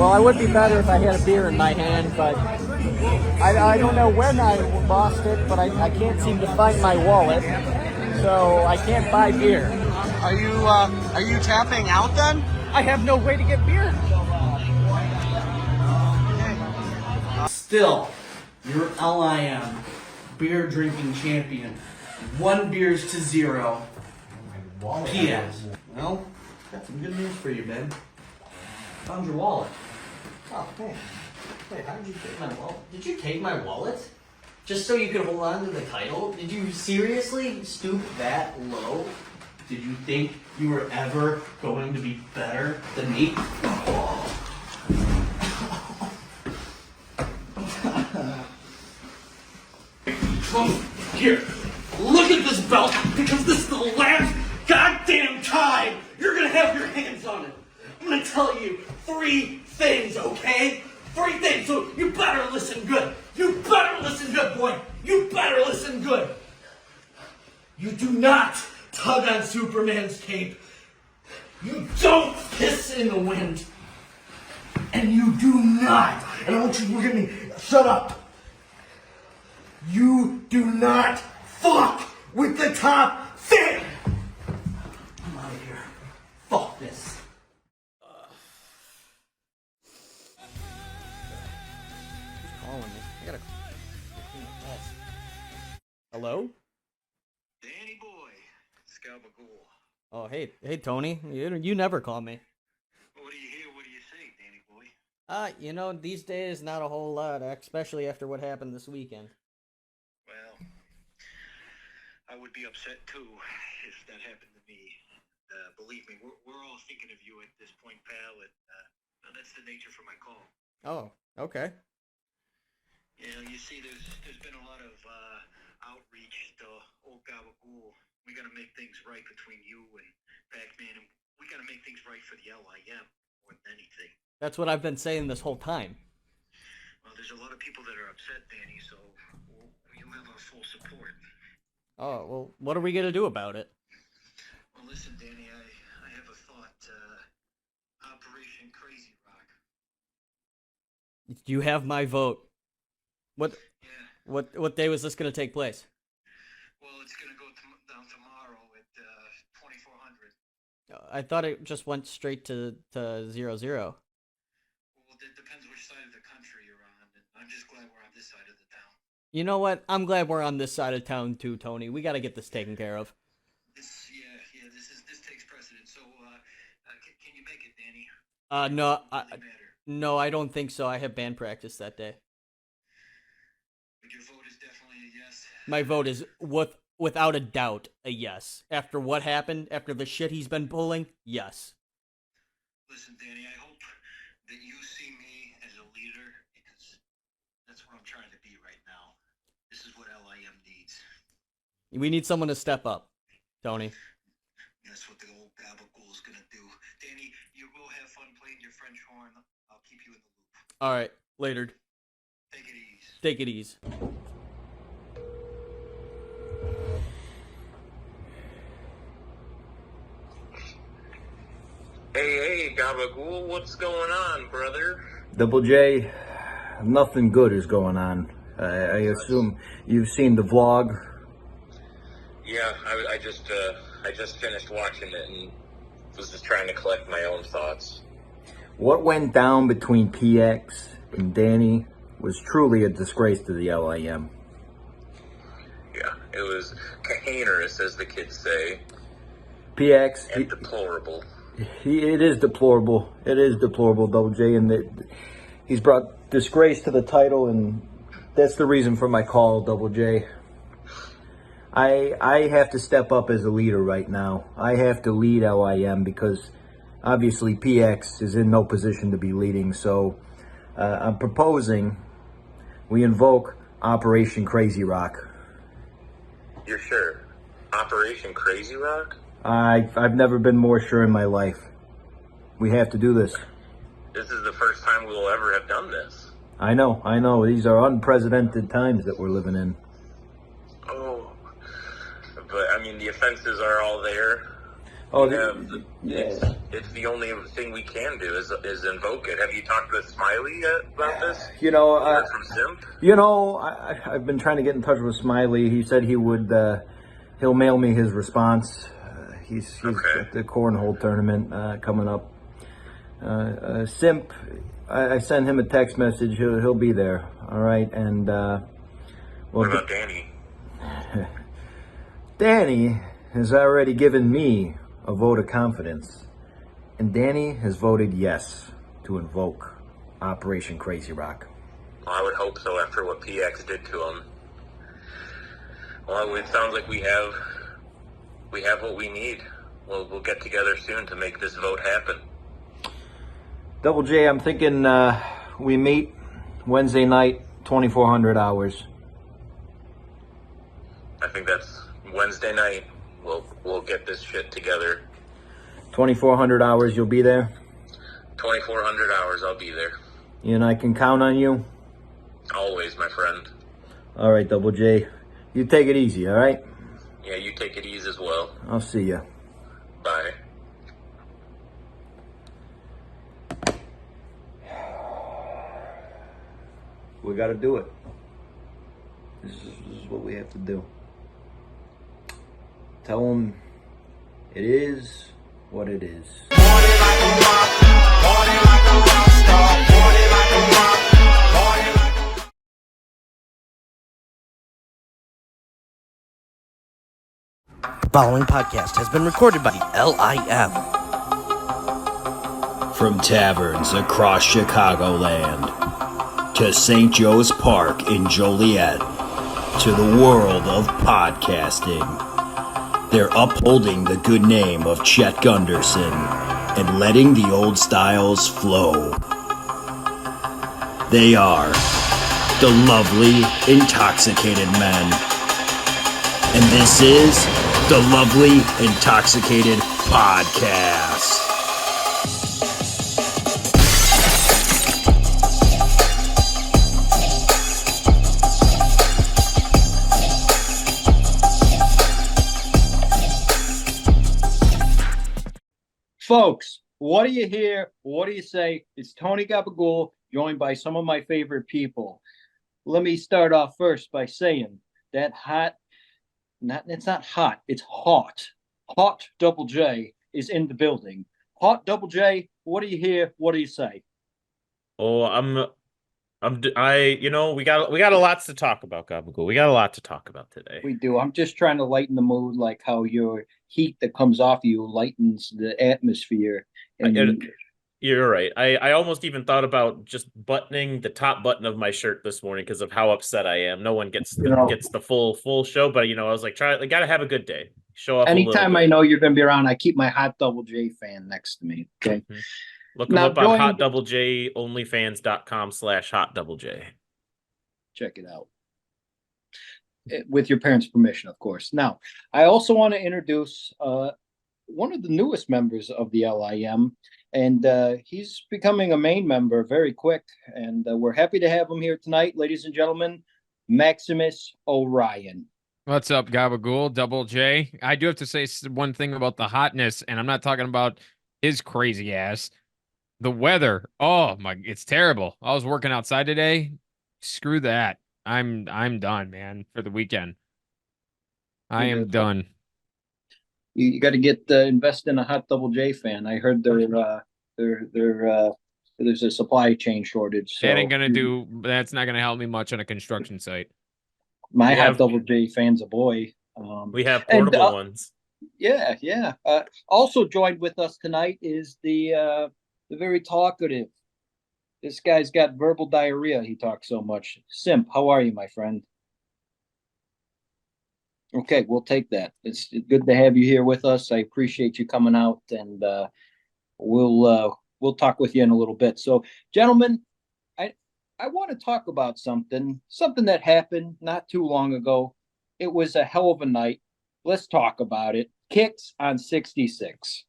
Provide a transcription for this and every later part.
Well, it would be better if I had a beer in my hand, but I don't know when I lost it, but I can't seem to find my wallet, so I can't buy beer. Are you tapping out then? I have no way to get beer. Still, your LIM Beer Drinking Champion. 1 beers to 0. P.S. Well, got some good news for you, Ben. Found your wallet. Oh, thanks. Wait, how did you take my wallet? Did you take my wallet? Just so you could hold on to the title? Did you seriously stoop that low? Did you think you were ever going to be better than me? Here, look at this belt, because this is the last goddamn time you're gonna have your hands on it. I'm gonna tell you 3 things, okay? 3 things, so you better listen good. You better listen good, boy. You better listen good. You do not tug on Superman's cape. You don't piss in the wind. And you do not, and I want you to look at me, shut up. You do not fuck with the top fan. I'm out of here. Fuck this. Who's calling me? I gotta. Hello? Danny boy, Scabagool. Oh, hey, Tony. You never call me. What do you hear? What do you say, Danny boy? These days, not a whole lot, especially after what happened this weekend. Well, I would be upset too if that happened to me. Believe me, we're all thinking of you at this point, pal, and that's the nature for my call. Oh, okay. You know, you see, there's been a lot of outreach to old Gabagool. We got to make things right between you and Pac-Man, and we got to make things right for the LIM more than anything. That's what I've been saying this whole time. Well, there's a lot of people that are upset, Danny, so you'll have our full support. Oh, well, what are we gonna do about it? Well, listen, Danny, I have a thought. Operation Crazy Rock. You have my vote. Yeah. What day was this gonna take place? Well, it's going to go down tomorrow at 2400. I thought it just went straight to 0-0. Well, it depends which side of the country you're on, and I'm just glad we're on this side of the town. You know what? I'm glad we're on this side of town too, Tony. We gotta get this taken care of. This takes precedence. So, can you make it, Danny? No, I don't think so. I have band practice that day. But your vote is definitely a yes. My vote is without a doubt a yes. After what happened, after the shit he's been pulling, yes. Listen, Danny, I hope that you see me as a leader, because that's what I'm trying to be right now. This is what LIM needs. We need someone to step up, Tony. That's what the old Gabagool is gonna do. Danny, you go have fun playing your French horn. I'll keep you in the loop. All right, later. Take it easy. Take it easy. Hey, Gabagool, what's going on, brother? Double J, nothing good is going on. I assume you've seen the vlog. Yeah, I just finished watching it and was just trying to collect my own thoughts. What went down between PX and Danny was truly a disgrace to the LIM. Yeah, it was heinous, as the kids say. PX, And deplorable. it is deplorable. It is deplorable, Double J, and he's brought disgrace to the title, and that's the reason for my call, Double J. I have to step up as a leader right now. I have to lead LIM because obviously PX is in no position to be leading. So I'm proposing we invoke Operation Crazy Rock. You're sure? Operation Crazy Rock? I've never been more sure in my life. We have to do this. This is the first time we will ever have done this. I know. These are unprecedented times that we're living in. Oh, but I mean, the offenses are all there. Oh, it's the only thing we can do is invoke it. Have you talked with Smiley yet about this? From Simp? I've been trying to get in touch with Smiley. He said he would. He'll mail me his response. He's at the cornhole tournament coming up. Simp, I sent him a text message. He'll be there. All right, and what about Danny? Danny has already given me a vote of confidence, and Danny has voted yes to invoke Operation Crazy Rock. Well, I would hope so after what PX did to him. Well, it sounds like we have what we need. We'll get together soon to make this vote happen. Double J, I'm thinking we meet Wednesday night, 2400 hours. I think that's Wednesday night. We'll get this shit together. 2400 hours, you'll be there? 2400 hours, I'll be there. And I can count on you? Always, my friend. All right, Double J. You take it easy, all right? Yeah, you take it easy as well. I'll see you. Bye. We got to do it. This is what we have to do. Tell them it is what it is. The following podcast has been recorded by LIM. From taverns across Chicagoland to St. Joe's Park in Joliet to the world of podcasting, they're upholding the good name of Chet Gunderson and letting the old styles flow. They are the Lovely Intoxicated Men. And this is the Lovely Intoxicated Podcast. Folks, what do you hear? What do you say? It's Tony Gabagool, joined by some of my favorite people. Let me start off first by saying that it's not hot, it's hot. Hot Double J is in the building. Hot Double J, what do you hear? What do you say? Oh, we got a lot to talk about, Gabagool. We got a lot to talk about today. We do. I'm just trying to lighten the mood, like how your heat that comes off you lightens the atmosphere. And you're right. I almost even thought about just buttoning the top button of my shirt this morning because of how upset I am. No one gets the full show, but I was like, I gotta have a good day. Show off. Anytime I know you're gonna be around, I keep my Hot Double J fan next to me. Okay. Mm-hmm. Look them up on Hot Double J, onlyfans.com/Hot Double J. Check it out. With your parents' permission, of course. Now, I also want to introduce one of the newest members of the LIM, and he's becoming a main member very quick, and we're happy to have him here tonight, ladies and gentlemen, Maximus Orion. What's up, Gabagool, Double J? I do have to say one thing about the hotness, and I'm not talking about his crazy ass. The weather, oh my, it's terrible. I was working outside today. Screw that. I'm done, man, for the weekend. I am done. You got to get invest in a Hot Double J fan. I heard there's a supply chain shortage. So that's not gonna help me much on a construction site. My Hot Double J fan's a boy. We have portable ones. Yeah. Also joined with us tonight is the very talkative. This guy's got verbal diarrhea. He talks so much. Simp, how are you, my friend? Okay, we'll take that. It's good to have you here with us. I appreciate you coming out, and we'll talk with you in a little bit. So, gentlemen, I want to talk about something that happened not too long ago. It was a hell of a night. Let's talk about it. Kicks on 66.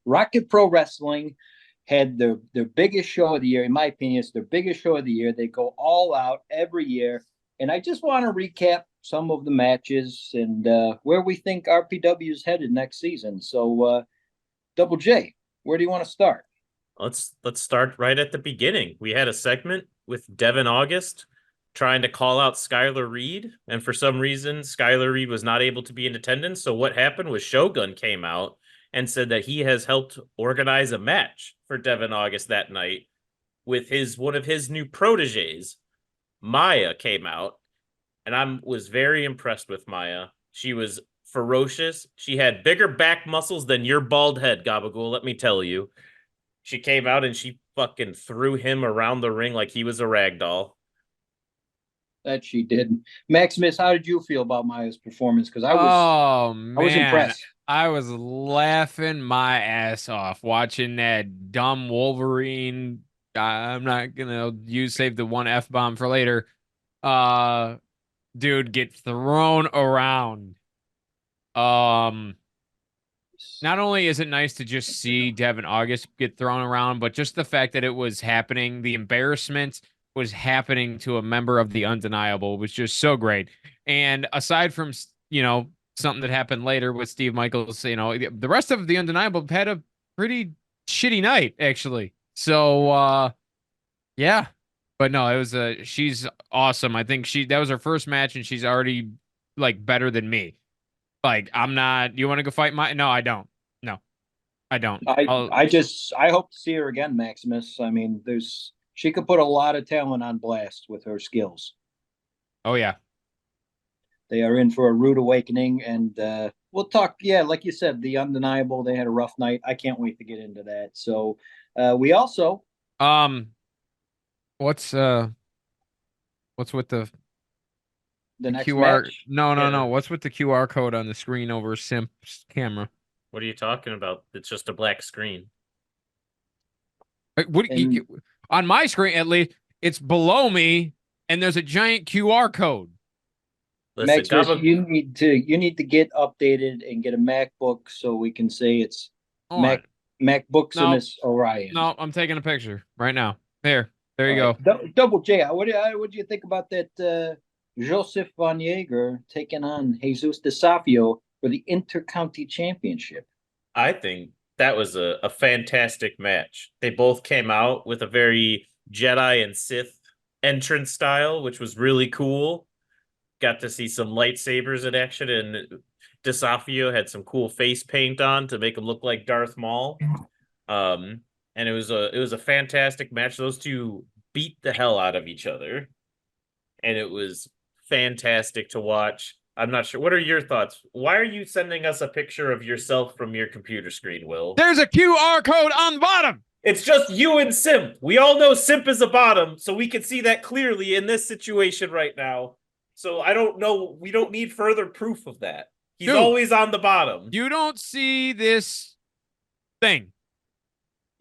Rocket Pro Wrestling had their biggest show of the year. In my opinion, it's their biggest show of the year. They go all out every year. And I just want to recap some of the matches and where we think RPW is headed next season. So, Double J, where do you want to start? Let's start right at the beginning. We had a segment with Devin August trying to call out Skylar Reed, and for some reason, Skylar Reed was not able to be in attendance. So what happened was Shogun came out and said that he has helped organize a match for Devin August that night with one of his new proteges. Maya came out, and I was very impressed with Maya. She was ferocious. She had bigger back muscles than your bald head, Gabagool, let me tell you. She came out and she fucking threw him around the ring like he was a rag doll. That she did. Maximus, how did you feel about Maya's performance? Because I was impressed. I was laughing my ass off watching that dumb Wolverine. I'm not gonna save the one F-bomb for later. Dude get thrown around. Not only is it nice to just see Devin August get thrown around, but just the fact that it was happening, the embarrassment was happening to a member of the Undeniable was just so great. And aside from, something that happened later with Steve Michaels, the rest of the Undeniable had a pretty shitty night, actually. So, yeah. But no, she's awesome. I think that was her first match, and she's already, better than me. You want to go fight No, I don't. No, I don't. I hope to see her again, Maximus. I mean, she could put a lot of talent on blast with her skills. Oh, yeah. They are in for a rude awakening, and we'll talk. Yeah, like you said, the Undeniable, they had a rough night. I can't wait to get into that. So we also what's with the next QR? match? No. What's with the QR code on the screen over Simp's camera? What are you talking about? It's just a black screen. On my screen, at least, it's below me, and there's a giant QR code. Listen, Maximus, you need to get updated and get a MacBook so we can say it's MacBooks Orion. No, I'm taking a picture right now. There you go. Double J. What do you think about that? Joseph Von Jaeger taking on Jesus DeSafio for the Intercounty Championship. I think that was a fantastic match. They both came out with a very Jedi and Sith entrance style, which was really cool. Got to see some lightsabers in action, and DeSafio had some cool face paint on to make him look like Darth Maul. And it was a fantastic match. Those two beat the hell out of each other, and it was fantastic to watch. I'm not sure. What are your thoughts? Why are you sending us a picture of yourself from your computer screen, Will? There's a QR code on the bottom. It's just you and Simp. We all know Simp is a bottom, so we can see that clearly in this situation right now. So I don't know. We don't need further proof of that. He's always on the bottom. You don't see this thing.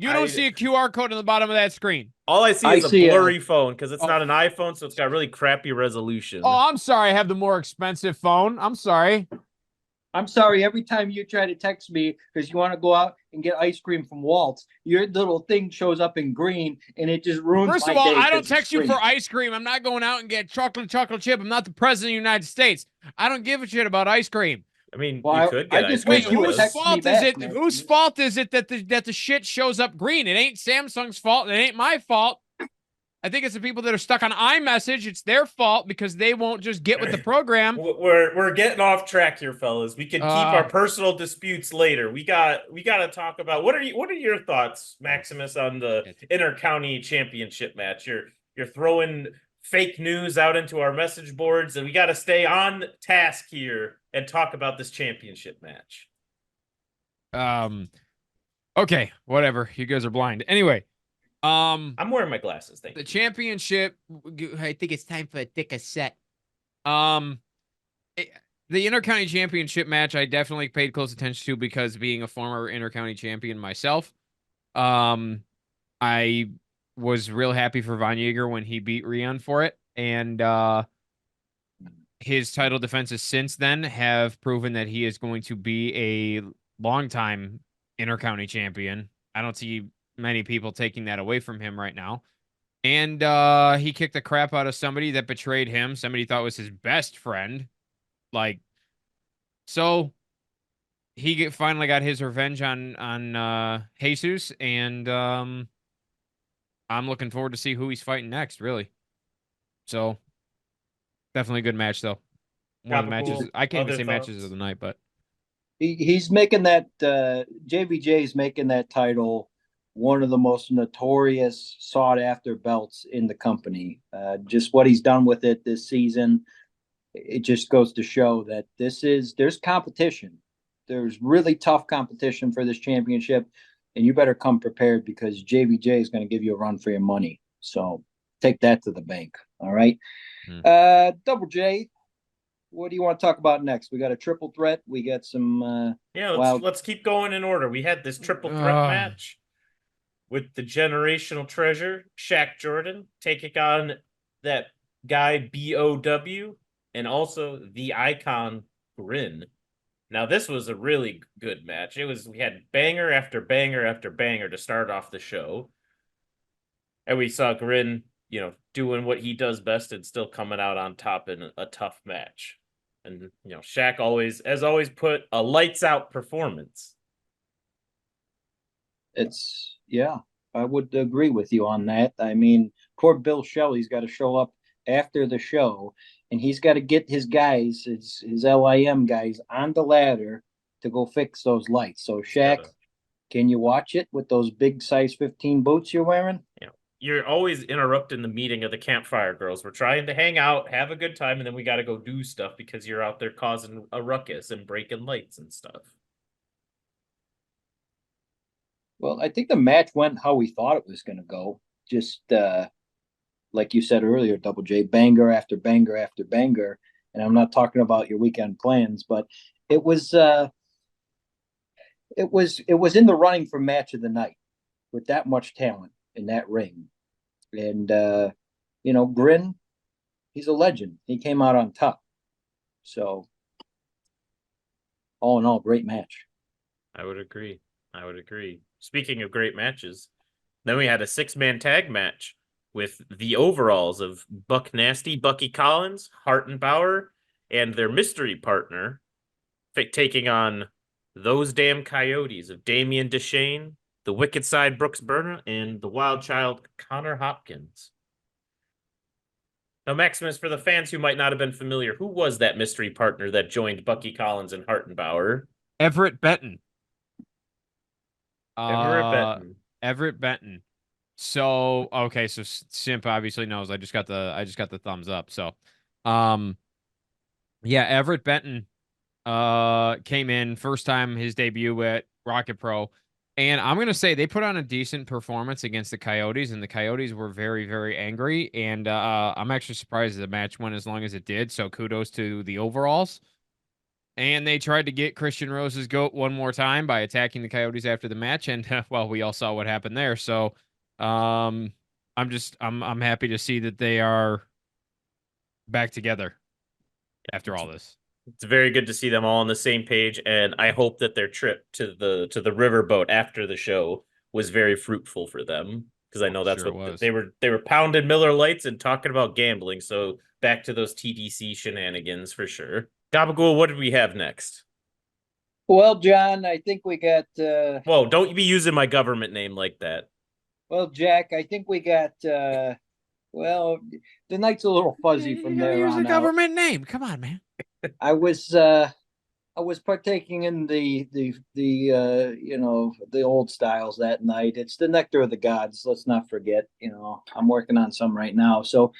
You don't see a QR code on the bottom of that screen. All I see is a blurry phone because it's not an iPhone, so it's got really crappy resolution. Oh, I'm sorry. I have the more expensive phone. I'm sorry. Every time you try to text me because you want to go out and get ice cream from Walt's, your little thing shows up in green, and it just ruins my day. First of all, I don't text you for ice cream. I'm not going out and get chocolate chip. I'm not the president of the United States. I don't give a shit about ice cream. I mean, you could get ice cream. Whose fault is it that the shit shows up green? It ain't Samsung's fault. It ain't my fault. I think it's the people that are stuck on iMessage. It's their fault because they won't just get with the program. We're getting off track here, fellas. We can keep our personal disputes later. We got to talk about what are your thoughts, Maximus, on the Intercounty Championship match? You're throwing fake news out into our message boards, and we got to stay on task here and talk about this championship match. Okay, whatever. You guys are blind. Anyway. I'm wearing my glasses. Thank you. The championship. I think it's time for a thicker set. The Intercounty Championship match, I definitely paid close attention to because being a former Intercounty champion myself, I was real happy for Von Jaeger when he beat Rion for it, and his title defenses since then have proven that he is going to be a longtime Intercounty champion. I don't see many people taking that away from him right now. And he kicked the crap out of somebody that betrayed him, somebody he thought was his best friend. Like, so finally got his revenge on Jesus, and I'm looking forward to see who he's fighting next, really. So definitely a good match, though. One of the matches. Gabagool, I can't even other say matches of thoughts? the night, but He's making that JBJ is making that title one of the most notorious sought after belts in the company. Just what he's done with it this season, it just goes to show that there's competition. There's really tough competition for this championship, and you better come prepared because JBJ is going to give you a run for your money. So take that to the bank. All right. Double J, what do you want to talk about next? We got a triple threat. We got some Yeah, wild. let's keep going in order. We had this triple threat match with the generational treasure, Shaq Jordan, taking on that guy BOW, and also the icon Grin. Now, this was a really good match. We had banger after banger after banger to start off the show. And we saw Grin, doing what he does best and still coming out on top in a tough match. And, Shaq always put a lights out performance. I would agree with you on that. I mean, poor Bill Shelley's got to show up after the show, and he's got to get his guys, his LIM guys, on the ladder to go fix those lights. So, Shaq, can you watch it with those big size 15 boots you're wearing? You're always interrupting the meeting of the Campfire Girls. We're trying to hang out, have a good time, and then we got to go do stuff because you're out there causing a ruckus and breaking lights and stuff. Well, I think the match went how we thought it was going to go. Just like you said earlier, Double J, banger after banger after banger. And I'm not talking about your weekend plans, but it was in the running for match of the night with that much talent in that ring. And Grin, he's a legend. He came out on top. So all in all, great match. I would agree. Speaking of great matches, then we had a 6-man tag match with the overalls of Buck Nasty, Bucky Collins, Hart and Bauer, and their mystery partner, taking on those damn coyotes of Damian DeShane, the Wicked Side Brooks Burner, and the Wild Child Connor Hopkins. Now, Maximus, for the fans who might not have been familiar, who was that mystery partner that joined Bucky Collins and Hart and Bauer? Everett Benton. Everett Benton. So okay, so Simp obviously knows. I just got the thumbs up. So, yeah, Everett Benton came in first time his debut at Rocket Pro, and I'm gonna say they put on a decent performance against the Coyotes, and the Coyotes were very, very angry. And I'm actually surprised the match went as long as it did. So kudos to the overalls. And they tried to get Christian Rose's goat one more time by attacking the Coyotes after the match, and well, we all saw what happened there. So, I'm happy to see that they are back together after all this. It's very good to see them all on the same page, and I hope that their trip to the riverboat after the show was very fruitful for them, because I know that's what they were pounding Miller Lights and talking about gambling. So back to those TDC shenanigans for sure. Gabagool, what did we have next? Well, John, I think we got. Whoa! Don't be using my government name like that. Well, Jack, I think we got. Well, the night's a little fuzzy from there on Use a government name. Come on, man. I was partaking in the old styles that night. It's the nectar of the gods. Let's not forget. I'm working on some right now, so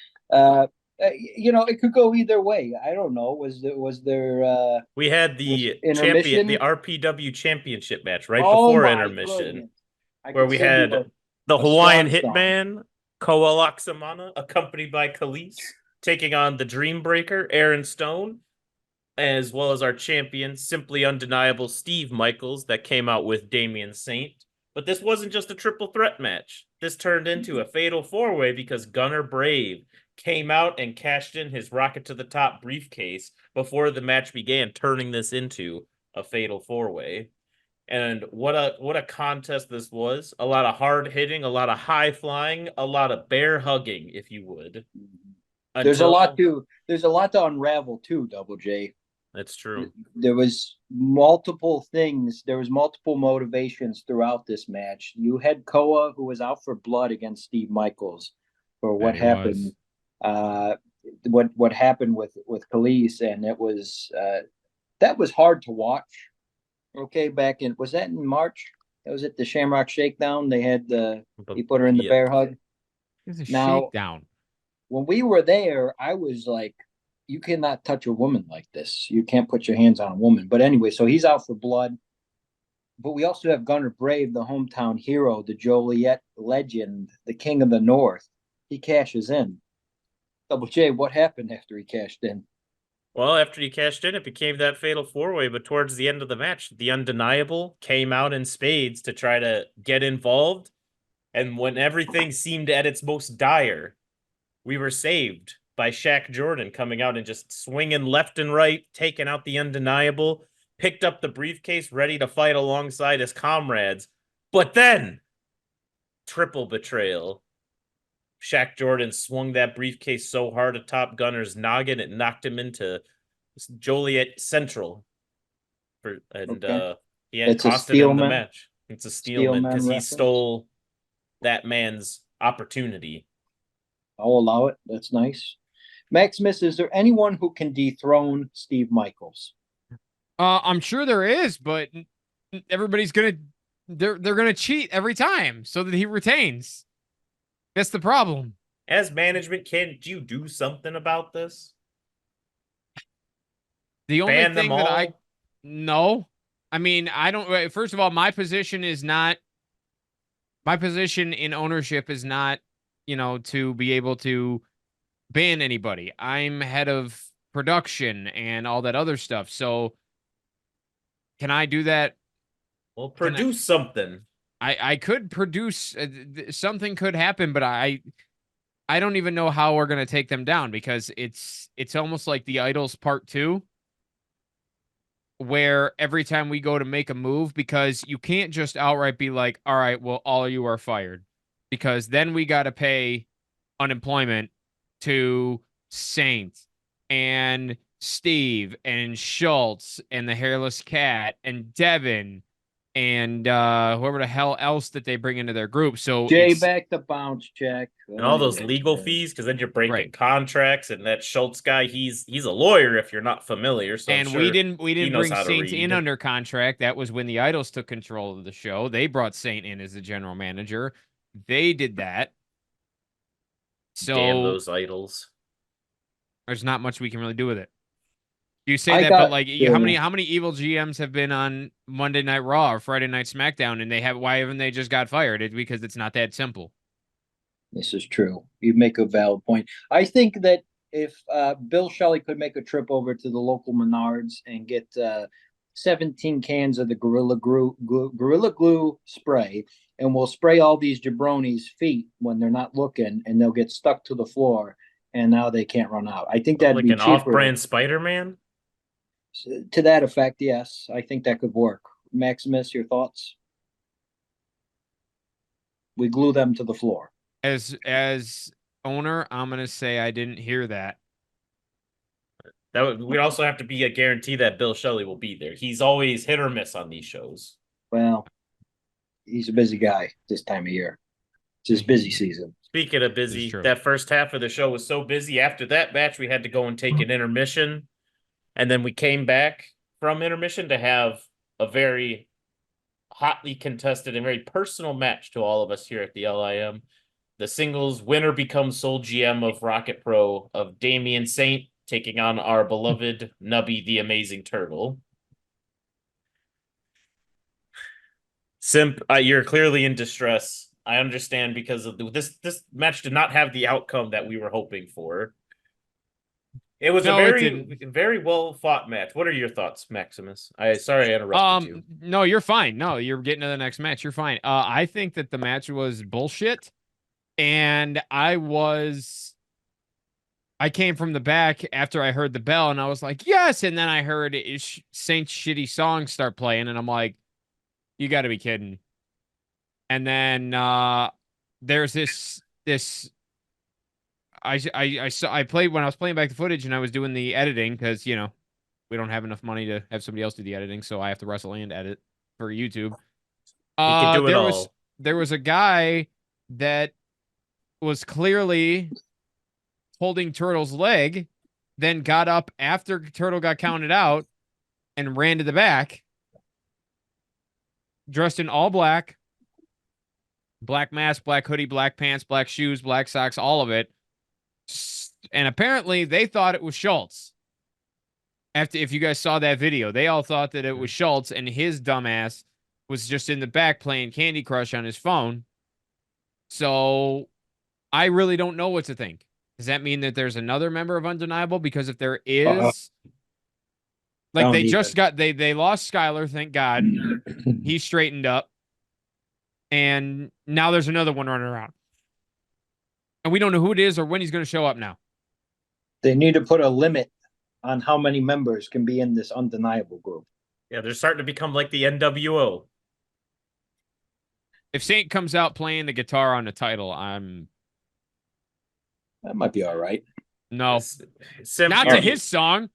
it could go either way. I don't know. Was there? We had the champion, the RPW championship match right before intermission, where we had the Hawaiian Hitman, Koa Laksamana, accompanied by Khalees, taking on the Dreambreaker, Aaron Stone, as well as our champion, Simply Undeniable Steve Michaels, that came out with Damian Saint. But this wasn't just a triple threat match. This turned into a fatal 4-way because Gunner Brave came out and cashed in his Rocket to the Top briefcase before the match began, turning this into a fatal 4-way. And what a contest this was. A lot of hard hitting, a lot of high flying, a lot of bear hugging, if you would. There's a lot to unravel too, Double J. That's true. There was multiple things. There was multiple motivations throughout this match. You had Koa, who was out for blood against Steve Michaels for what happened. What happened with Khalees, and it was that was hard to watch. Okay, was that in March? That was at the Shamrock Shakedown. They had he put her in the bear hug. It's a shakedown. When we were there, I was like, you cannot touch a woman like this. You can't put your hands on a woman. But anyway, so he's out for blood. But we also have Gunnar Brave, the hometown hero, the Joliet legend, the king of the North. He cashes in. Double J, what happened after he cashed in? Well, after he cashed in, it became that fatal four-way. But towards the end of the match, the Undeniable came out in spades to try to get involved. And when everything seemed at its most dire, we were saved by Shaq Jordan coming out and just swinging left and right, taking out the Undeniable, picked up the briefcase, ready to fight alongside his comrades. But then, triple betrayal. Shaq Jordan swung that briefcase so hard atop Gunner's noggin, it knocked him into Joliet Central. He had costed him the match. It's a Steelman because he stole that man's opportunity. I'll allow it. That's nice. Maximus, is there anyone who can dethrone Steve Michaels? I'm sure there is, but everybody's they're gonna cheat every time so that he retains. That's the problem. As management, can't you do something about this? The only thing that no. I mean, I don't. First of all, my position in ownership is not, to be able to ban anybody. I'm head of production and all that other stuff. So can I do that? Well, produce something. I could produce something could happen, but I don't even know how we're going to take them down, because it's almost like the Idols Part 2, where every time we go to make a move, because you can't just outright be like, all right, well, all of you are fired, because then we got to pay unemployment to Saint and Steve and Schultz and the Hairless Cat and Devin and whoever the hell else that they bring into their group. So Jay back the bounce check. And all those legal fees, because then you're breaking contracts, and that Schultz guy, he's a lawyer if you're not familiar. So we didn't bring Saint in under contract. That was when the Idols took control of the show. They brought Saint in as the general manager. They did that. So damn those Idols. There's not much we can really do with it. You say but like, how many evil GMs have been on Monday Night Raw or Friday Night SmackDown, and why haven't they just got fired? It's because it's not that simple. This is true. You make a valid point. I think that if Bill Shelley could make a trip over to the local Menards and get 17 cans of the Gorilla Glue spray, and we'll spray all these jabronis' feet when they're not looking, and they'll get stuck to the floor, and now they can't run out. I think that'd like be an cheaper. Off-brand Spider-Man? To that effect, yes. I think that could work. Maximus, your thoughts? We glue them to the floor. As owner, I'm going to say I didn't hear that. We'd also have to be a guarantee that Bill Shelley will be there. He's always hit or miss on these shows. Well, he's a busy guy this time of year. It's his busy season. Speaking of busy, that first half of the show was so busy. After that match, we had to go and take an intermission. And then we came back from intermission to have a very hotly contested and very personal match to all of us here at the LIM. The singles winner becomes sole GM of Rocket Pro of Damian Saint, taking on our beloved Nubby the Amazing Turtle. Simp, you're clearly in distress. I understand, because of this match did not have the outcome that we were hoping for. It was a very well fought match. What are your thoughts, Maximus? Sorry I interrupted you. No, you're fine. No, you're getting to the next match. You're fine. I think that the match was bullshit, and I came from the back after I heard the bell, and I was like, yes. And then I heard Saint's shitty song start playing, and I'm like, You got to be kidding. And then there's this I played when I was playing back the footage and I was doing the editing because we don't have enough money to have somebody else do the editing, so I have to wrestle and edit for YouTube. can do it all. There was a guy that was clearly holding Turtle's leg, then got up after Turtle got counted out and ran to the back, dressed in all black mask, black hoodie, black pants, black shoes, black socks, all of it. And apparently they thought it was Schultz. If you guys saw that video, they all thought that it was Schultz, and his dumbass was just in the back playing Candy Crush on his phone. So I really don't know what to think. Does that mean that there's another member of Undeniable? Because if there is, like they just got they lost Skylar, thank God. He straightened up. And now there's another one running around. And we don't know who it is or when he's going to show up now. They need to put a limit on how many members can be in this Undeniable group. Yeah, they're starting to become like the NWO. If Saint comes out playing the guitar on the title, that might be all right. No. Simp, not to his song.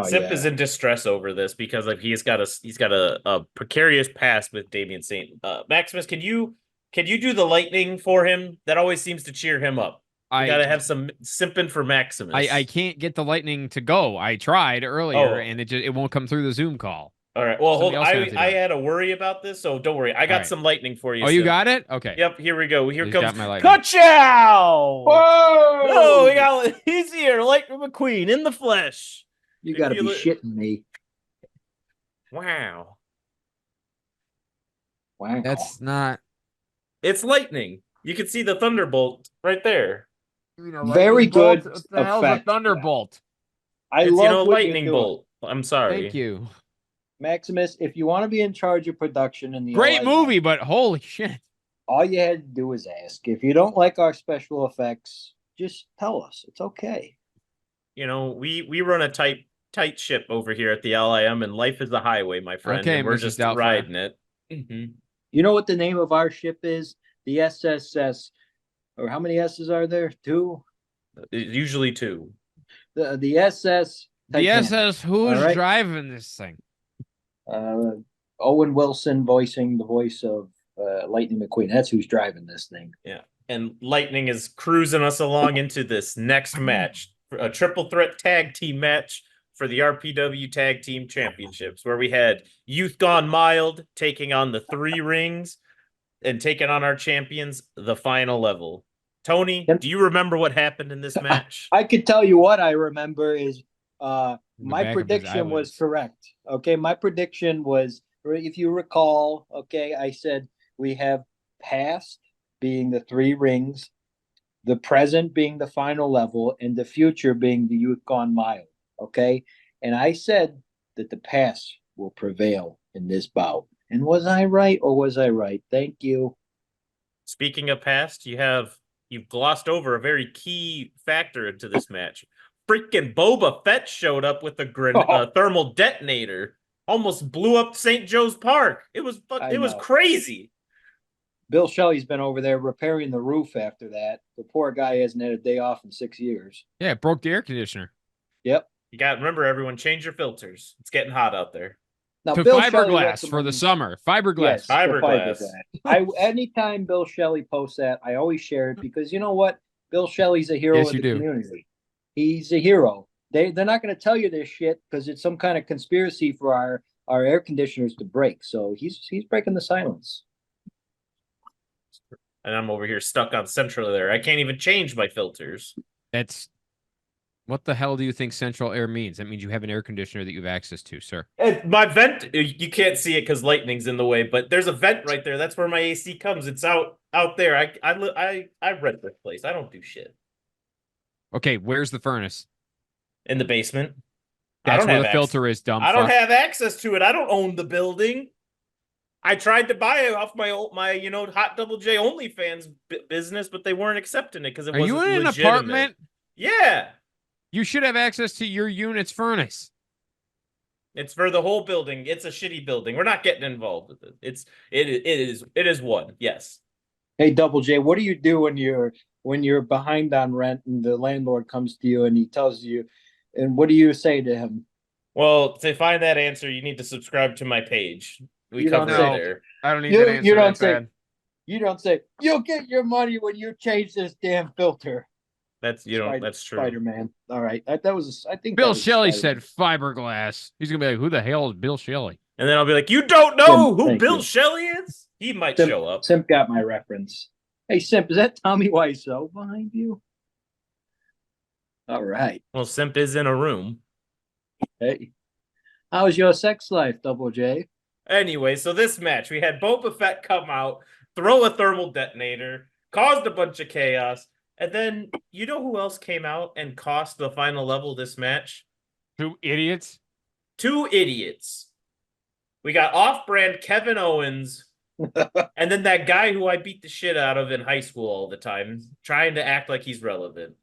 Simp is in distress over this because he's got a precarious past with Damian Saint. Maximus, can you do the lightning for him? That always seems to cheer him up. I gotta have some simping for Maximus. I can't get the lightning to go. I tried earlier and it won't come through the Zoom call. All right. Well, hold on. I had a worry about this, so don't worry. I got some lightning for you. Oh, you got it? Okay. Yep. Here we go. Here comes my lightning. Ka-chow! Whoa! Oh, he's here. Lightning McQueen in the flesh. You got to be shitting me. Wow. That's not. It's lightning. You can see the thunderbolt right there. Very good. What the hell's a thunderbolt? I love lightning bolt. I'm sorry. Thank you, Maximus. If you want to be in charge of production in the great movie, but holy shit! All you had to do was ask. If you don't like our special effects, just tell us. It's okay. We run a tight ship over here at the LIM, and life is a highway, my friend. Okay, and we're just riding it. Mm-hmm. You know what the name of our ship is? The SSS. Or how many S's are there? 2? Usually 2. The SS. The SS. Who's driving this thing? Owen Wilson voicing the voice of Lightning McQueen. That's who's driving this thing. Yeah, and Lightning is cruising us along into this next match, a triple threat tag team match for the RPW Tag Team Championships, where we had Youth Gone Mild taking on the 3 Rings and taking on our champions, the final level. Tony, do you remember what happened in this match? I could tell you what I remember is my prediction was correct. Okay, my prediction was, if you recall, okay, I said we have past being the 3 Rings, the present being the final level, and the future being the Youth Gone Mild. Okay, and I said that the past will prevail in this bout. And was I right or was I right? Thank you. Speaking of past, you've glossed over a very key factor into this match. Freaking Boba Fett showed up with a thermal detonator. Almost blew up St. Joe's Park. It was crazy. Bill Shelley's been over there repairing the roof after that. The poor guy hasn't had a day off in 6 years. Yeah, it broke the air conditioner. Yep. You got to remember, everyone, change your filters. It's getting hot out there. Now, to fiberglass for the summer. Fiberglass. Yes, fiberglass. Anytime Bill Shelley posts that, I always share it because you know what? Bill Shelley's a hero of the community. He's a hero. They're not going to tell you this shit because it's some kind of conspiracy for our air conditioners to break. So he's breaking the silence. And I'm over here stuck on central there. I can't even change my filters. What the hell do you think central air means? That means you have an air conditioner that you have access to, sir. My vent, you can't see it because lightning's in the way, but there's a vent right there. That's where my AC comes. It's out there. I rent this place. I don't do shit. Okay, where's the furnace? In the basement. That's where the filter is, dumb. I don't have access to it. I don't own the building. I tried to buy it off my Hot Double J OnlyFans business, but they weren't accepting it because it wasn't legitimate. Are you in an apartment? Yeah. You should have access to your unit's furnace. It's for the whole building. It's a shitty building. We're not getting involved with it. It is one. Yes. Hey, Double J, what do you do when you're behind on rent and the landlord comes to you and he tells you, and what do you say to him? Well, to find that answer, you need to subscribe to my page. We You cover don't it say- there. I don't need You- that answer. you don't that say- bad. You don't say you'll get your money when you change this damn filter. That's that's true. Spider-Man. All right, that was I think Bill that was Shelley Spider-Man. said fiberglass. He's gonna be like, "Who the hell is Bill Shelley?" And then I'll be like, you don't know Simp, who thank Bill you. Shelley is? He might Simp, show up. Simp got my reference. Hey, Simp, is that Tommy Wiseau behind you? All right. Well, Simp is in a room. Hey, how's your sex life, Double J? Anyway, so this match, we had Boba Fett come out, throw a thermal detonator, caused a bunch of chaos, and then you know who else came out and cost the final level this match? 2 idiots. 2 idiots. We got off-brand Kevin Owens, and then that guy who I beat the shit out of in high school all the time, trying to act like he's relevant.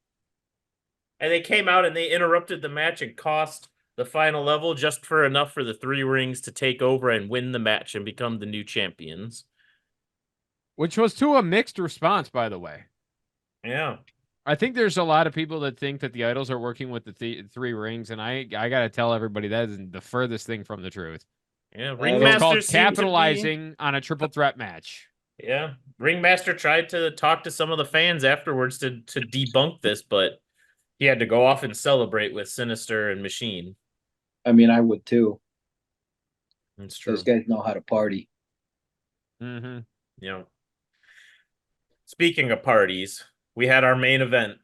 And they came out and they interrupted the match and cost the final level just for enough for the 3 rings to take over and win the match and become the new champions. Which was to a mixed response, by the way. Yeah. I think there's a lot of people that think that the idols are working with the 3 rings, and I gotta tell everybody that is the furthest thing from the truth. Yeah, It's Ringmaster called seemed to be- capitalizing on a triple threat match. Yeah, Ringmaster tried to talk to some of the fans afterwards to debunk this, but he had to go off and celebrate with Sinister and Machine. I mean, I would too. That's true. Those guys know how to party. Mm-hmm. Yeah. Speaking of parties, we had our main event.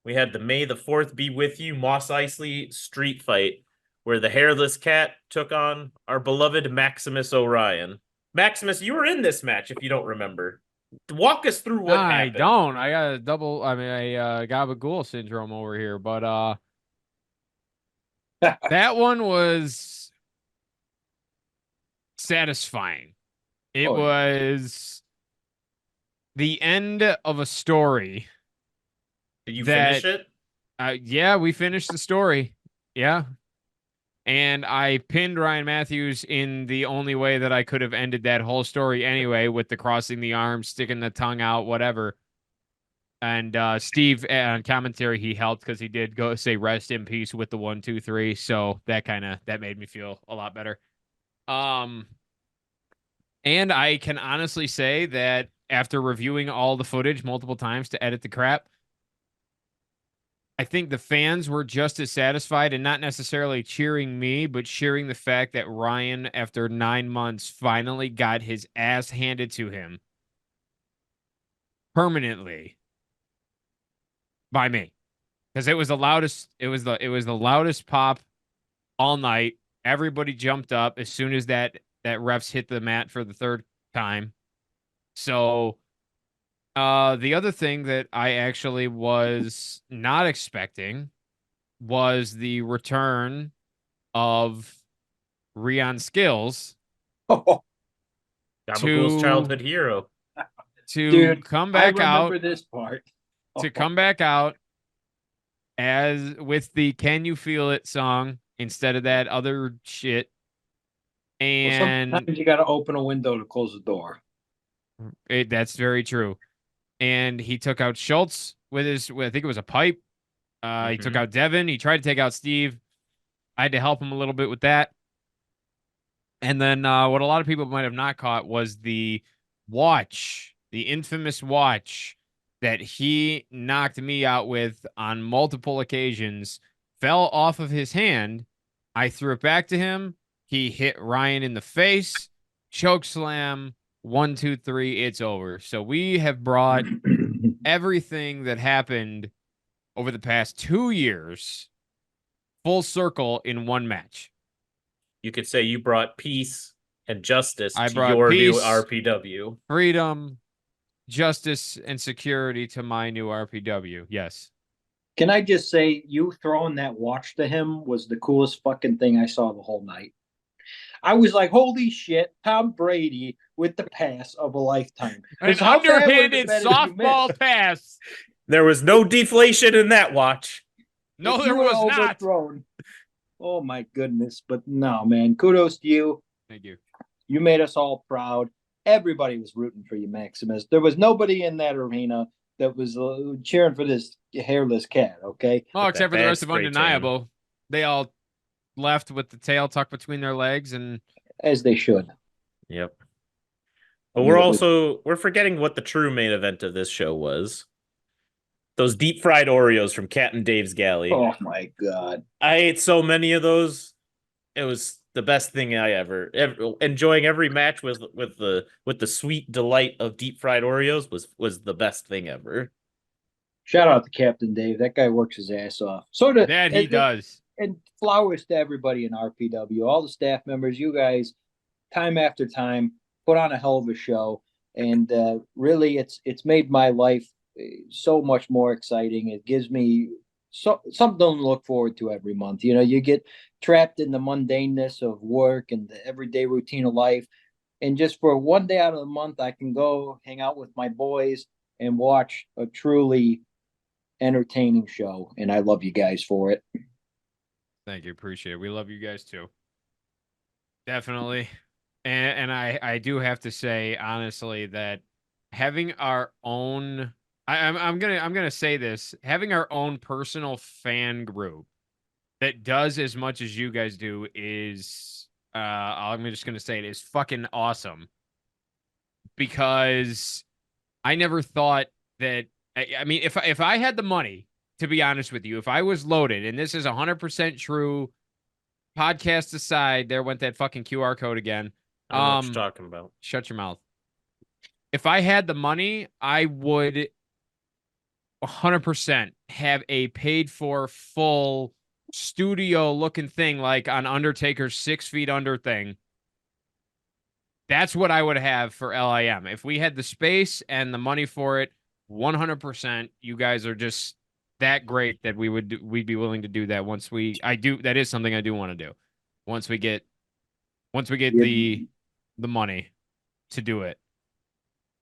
We had the May the 4th be with you Moss Eisley street fight, where the hairless cat took on our beloved Maximus Orion. Maximus, you were in this match if you don't remember. Walk us through what I happened. don't. I got a double. I mean, I gabagool syndrome over here, but that one was satisfying. It Oh, was the end of a story. Did you that- finish it? Yeah, we finished the story. Yeah. And I pinned Ryan Matthews in the only way that I could have ended that whole story anyway, with the crossing the arms, sticking the tongue out, whatever. And Steve on commentary, he helped because he did go say rest in peace with the 1, 2, 3. So that made me feel a lot better. And I can honestly say that after reviewing all the footage multiple times to edit the crap, I think the fans were just as satisfied, and not necessarily cheering me, but cheering the fact that Ryan, after 9 months, finally got his ass handed to him permanently by me, because it was the loudest. It was the loudest pop all night. Everybody jumped up as soon as that refs hit the mat for the 3rd time. So. The other thing that I actually was not expecting was the return of Rion Skills Gabagool's childhood hero. to Dude, come I back out. remember this part. To come back out as with the "Can You Feel It" song instead of that other shit. Well, And sometimes you got to open a window to close the door. that's very true. And he took out Schultz with I think it was a pipe. He took out Devin. He tried to take out Steve. I had to help him a little bit with that. And then what a lot of people might have not caught was the watch, the infamous watch that he knocked me out with on multiple occasions, fell off of his hand. I threw it back to him. He hit Ryan in the face, choke slam. 1, 2, 3, it's over. So we have brought everything that happened over the past 2 years full circle in one match. You could say you brought peace and justice I to brought your new peace, RPW. Freedom, justice, and security to my new RPW. Yes. Can I just say, you throwing that watch to him was the coolest fucking thing I saw the whole night. I was like, holy shit, Tom Brady with the pass of a lifetime. An How bad would it have underhanded been if you softball missed? pass. There was no deflation in that watch. No, If there you were was not. overthrown. Oh my goodness. But no, man, kudos to you. Thank you. You made us all proud. Everybody was rooting for you, Maximus. There was nobody in that arena that was cheering for this hairless cat, okay? Oh, except for the bad rest of spray tan. Undeniable. They all left with the tail tucked between their legs, and As they should. Yep. But I we're mean, it was- we're forgetting what the true main event of this show was. Those deep fried Oreos from Cat and Dave's Galley. Oh my God. I ate so many of those. It was the best thing I ever enjoying every match with the sweet delight of deep fried Oreos was the best thing ever. Shout out to Captain Dave. That guy works his ass off. Sort of that he does. And flowers to everybody in RPW, all the staff members, you guys, time after time, put on a hell of a show. And really, it's made my life so much more exciting. It gives me something to look forward to every month. You know, you get trapped in the mundaneness of work and the everyday routine of life. And just for one day out of the month, I can go hang out with my boys and watch a truly entertaining show. And I love you guys for it. Thank you. Appreciate it. We love you guys too. Definitely. And I do have to say, honestly, that having our own I'm gonna say this, having our own personal fan group that does as much as you guys do is I'm just gonna say it is fucking awesome. Because I never thought that I mean if I had the money, to be honest with you, if I was loaded, and this is 100% true, podcast aside, there went that fucking QR code again. I don't know what you're talking about. Shut your mouth. If I had the money, I would 100% have a paid for full studio looking thing like on Undertaker's 6 Feet Under thing. That's what I would have for LIM. If we had the space and the money for it, 100%, you guys are just that great that we'd be willing to do that that is something I do want to do. Once we get the money to do it.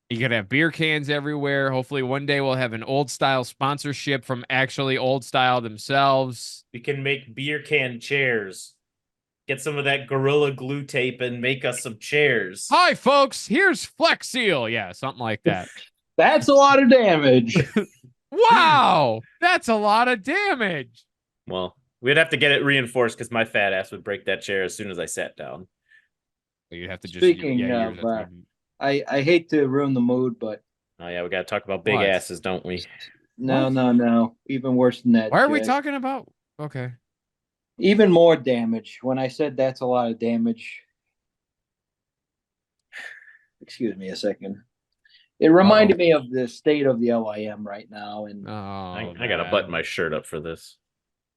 You could have beer cans everywhere. Hopefully one day we'll have an Old Style sponsorship from actually Old Style themselves. We can make beer can chairs. Get some of that Gorilla Glue tape and make us some chairs. Hi, folks. Here's Flex Seal. Yeah, something like that. That's a lot of damage. Wow. That's a lot of damage. Well, we'd have to get it reinforced because my fat ass would break that chair as soon as I sat down. You'd have to just... Speaking of... I hate to ruin the mood, but... Oh, yeah, we got to talk about big asses, don't we? No. Even worse than that. Why are we talking about... Okay. Even more damage. When I said that's a lot of damage... Excuse me a second. It reminded me of the state of the LIM right now. And I got to button my shirt up for this.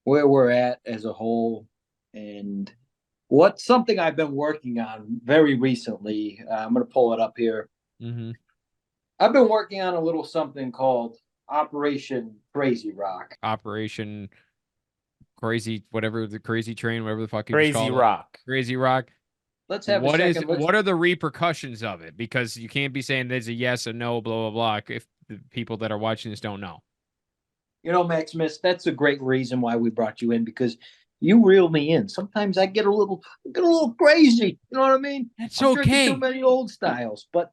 Where we're at as a whole. And... what's something I've been working on very recently. I'm going to pull it up here. Mm-hmm. I've been working on a little something called Operation Crazy Rock. Operation Crazy, whatever the Crazy Train, whatever the fuck. Crazy Rock. Crazy Rock. Let's have a second. What are the repercussions of it? Because you can't be saying there's a yes or no, blah, blah, blah, if the people that are watching this don't know. You know, Maximus, that's a great reason why we brought you in, because you reel me in. Sometimes I get a little crazy. You know what I mean? That's I'm okay. drinking too many old styles, but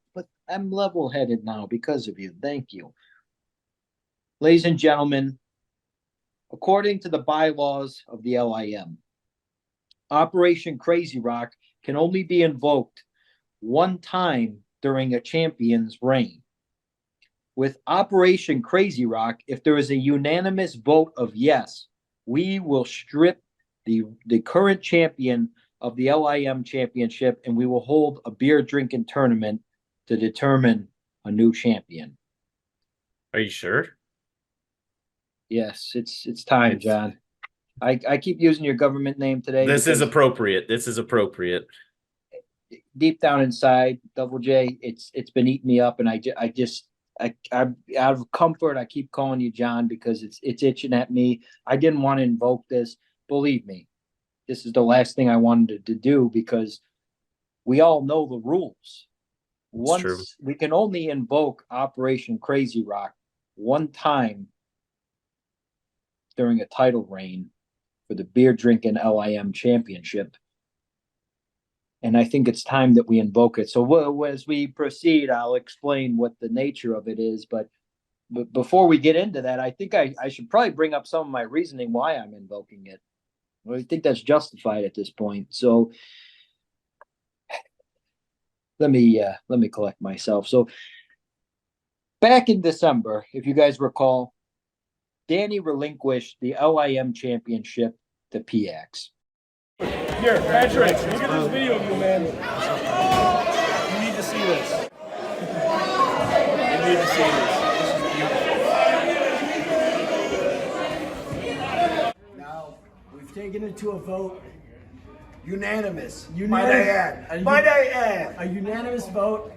I'm level-headed now because of you. Thank you. Ladies and gentlemen, according to the bylaws of the LIM, Operation Crazy Rock can only be invoked one time during a champion's reign. With Operation Crazy Rock, if there is a unanimous vote of yes, we will strip the current champion of the LIM championship, and we will hold a beer drinking tournament to determine a new champion. Are you sure? Yes, it's time, John. I keep using your government name today. This is appropriate. Deep down inside, Double J, it's been eating me up, and I'm out of comfort. I keep calling you John because it's itching at me. I didn't want to invoke this. Believe me, this is the last thing I wanted to do, because we all know the rules. Once we can only invoke Operation Crazy Rock one time during a title reign for for the Beer Drinking LIM Championship. And I think it's time that we invoke it. So as we proceed, I'll explain what the nature of it is. But before we get into that, I think I should probably bring up some of my reasoning why I'm invoking it. I think that's justified at this point. So let me collect myself. So back in December, if you guys recall, Danny relinquished the LIM Championship to PX. Here, Patrick, look at this video of you, man. You need to see this. You need to see this. This is beautiful. Now, we've taken it to a vote. Unanimous. Might I add. A unanimous vote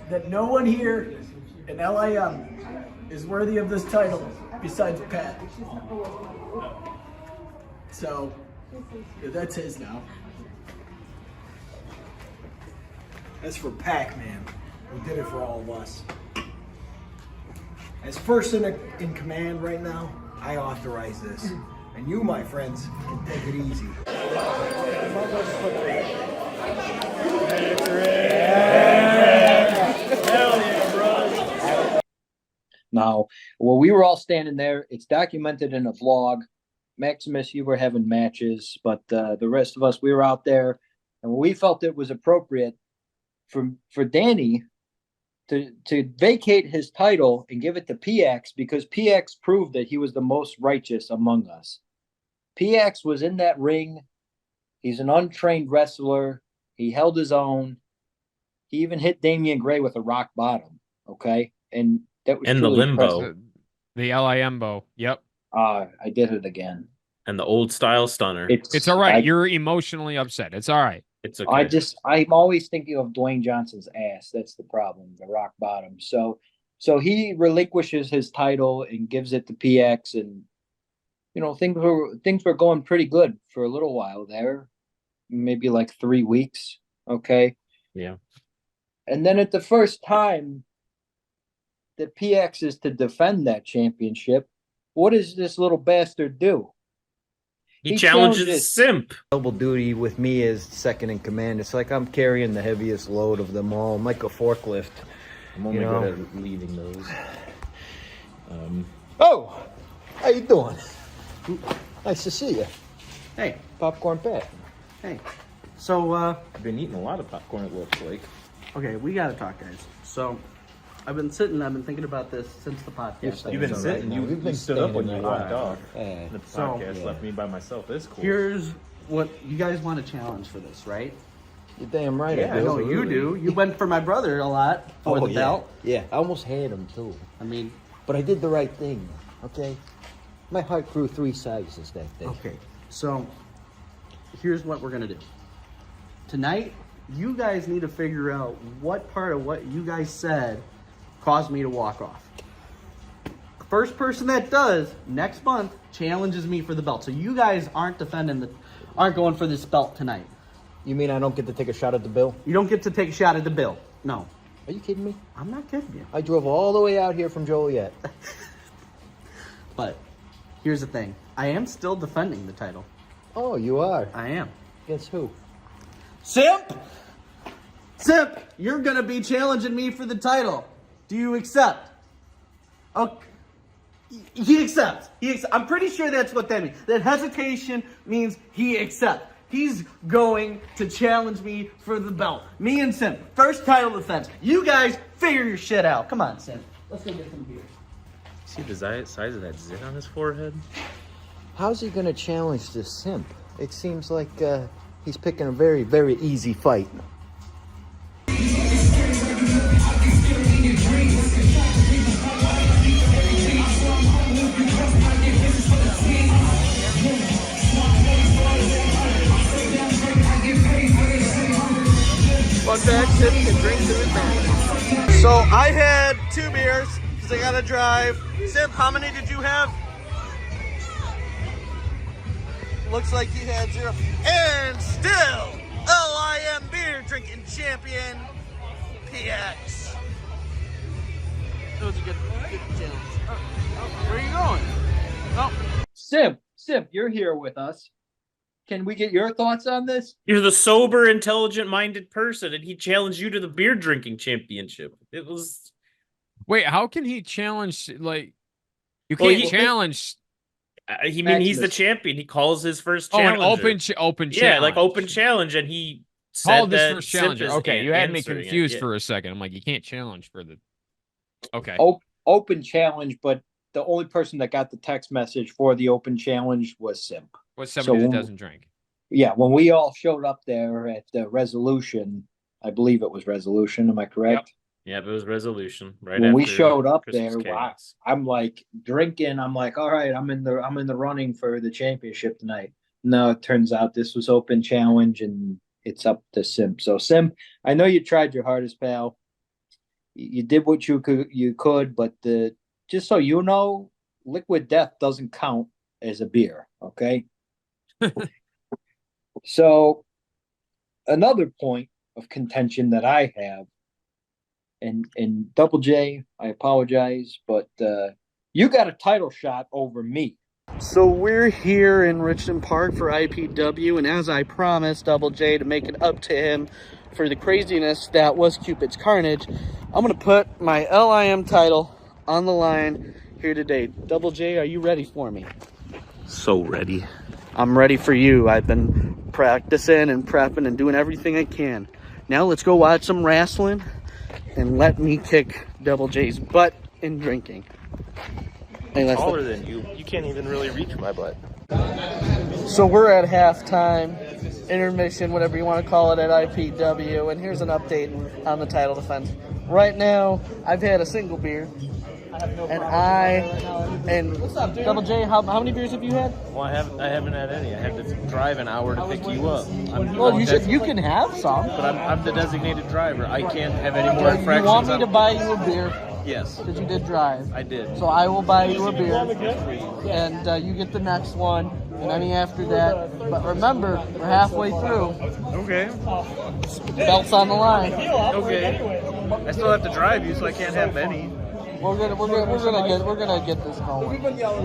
that no one here in LIM is worthy of this title besides Pat. So, that's his now. That's for Pac-Man. We did it for all of us. As first in command right now, I authorize this. And you, my friends, can take it easy. Now, we were all standing there. It's documented in a vlog. Maximus, you were having matches, but the rest of us, we were out there, and we felt it was appropriate for Danny to vacate his title and give it to PX because PX proved that he was the most righteous among us. PX was in that ring. He's an untrained wrestler. He held his own. He even hit Damian Gray with a rock bottom. Okay, and that was and the limbo, impressive. The LIMbo. Yep. I did it again. And the old style stunner. It's all right. You're emotionally upset. It's all right. It's okay. I'm always thinking of Dwayne Johnson's ass. That's the problem, the rock bottom. So he relinquishes his title and gives it to PX, and things were going pretty good for a little while there, maybe like 3 weeks. Okay. Yeah. And then at the first time that PX is to defend that championship, what does this little bastard do? He challenges Simp. Double duty with me as second in command. It's like I'm carrying the heaviest load of them all. I'm like a forklift. I'm only good at leading those. Oh, how you doing? Nice to see you. Hey. Popcorn Pat. Hey. So, I've been eating a lot of popcorn, it looks like. Okay, we gotta talk, guys. So, I've been thinking about this since the podcast. You've been sitting, you stood up when you walked off. The podcast left me by myself. It's cool. Here's what you guys want to challenge for this, right? You're damn right. Yeah, I know you do. You went for my brother a lot for the belt. Yeah, I almost had him too. I mean, but I did the right thing. Okay, my heart grew 3 sizes that day. Okay, so here's what we're gonna do tonight. You guys need to figure out what part of what you guys said caused me to walk off. First person that does next month challenges me for the belt. So you guys aren't going for this belt tonight. You mean I don't get to take a shot at the bill? You don't get to take a shot at the bill. No. Are you kidding me? I'm not kidding you. I drove all the way out here from Joliet. But here's the thing. I am still defending the title. Oh, you are? I am. Guess who? Simp! Simp, you're going to be challenging me for the title. Do you accept? Okay. He accepts. I'm pretty sure that's what that means. That hesitation means he accepts. He's going to challenge me for the belt. Me and Simp. First title defense. You guys figure your shit out. Come on, Simp. Let's go get some beer. See the size of that zit on his forehead? How's he going to challenge this Simp? It seems like he's picking a very, very easy fight. So I had 2 beers because I gotta drive. Simp, how many did you have? Looks like you had 0. And still, LIM Beer Drinking Champion, PX. That was a good challenge. Where are you going? Oh. Simp, you're here with us. Can we get your thoughts on this? You're the sober, intelligent-minded person, and he challenged you to the beer drinking championship. It was... Wait, how can he challenge, like... You can't challenge... he's the champion. He calls his first challenge. An open challenge. Yeah, like open challenge, and he said this that first challenger. Simp is Okay, you had me answering confused it. for a second. I'm like, you can't challenge for the... Okay. Open challenge, but the only person that got the text message for the open challenge was Simp. Was somebody that doesn't drink. Yeah, when we all showed up there at the resolution, I believe it was resolution. Am I correct? Yep, it was resolution. Right When we after showed up Christmas there, Chaos. I'm like drinking. I'm like, all right, I'm in the running for the championship tonight. No, it turns out this was open challenge, and it's up to Simp. So Simp, I know you tried your hardest, pal. You did what you could, but just so you know, Liquid Death doesn't count as a beer. Okay. So another point of contention that I have, and Double J, I apologize, but you got a title shot over me. So we're here in Richmond Park for IPW, and as I promised Double J to make it up to him for the craziness that was Cupid's Carnage, I'm going to put my LIM title on the line here today. Double J, are you ready for me? So ready. I'm ready for you. I've been practicing and prepping and doing everything I can. Now let's go watch some wrestling and let me kick Double J's butt in drinking. I'm taller than you. You can't even really reach my butt. So we're at halftime, intermission, whatever you want to call it, at IPW, and here's an update on the title defense. Right now, I've had a single beer, and what's up, dude? Double J, how many beers have you had? Well, I haven't had any. I had to drive an hour to pick you up. You can have some. But I'm the designated driver. I can't have any more infractions. You want me to buy you a beer? Yes. Because you did drive. I did. So I will buy you a beer, and you get the next one, and any after that. But remember, we're halfway through. Okay. Belt's on the line. Okay. I still have to drive you, so I can't have any. We're gonna get this going. We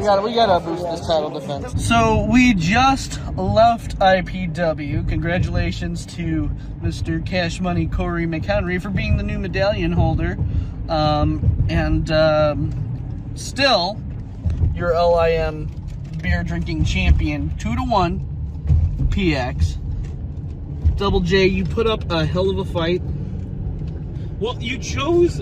gotta boost this title defense. So we just left IPW. Congratulations to Mr. Cash Money Corey McHenry for being the new medallion holder. Still your LIM Beer Drinking Champion, 2-1 PX. Double J, you put up a hell of a fight. Well, you chose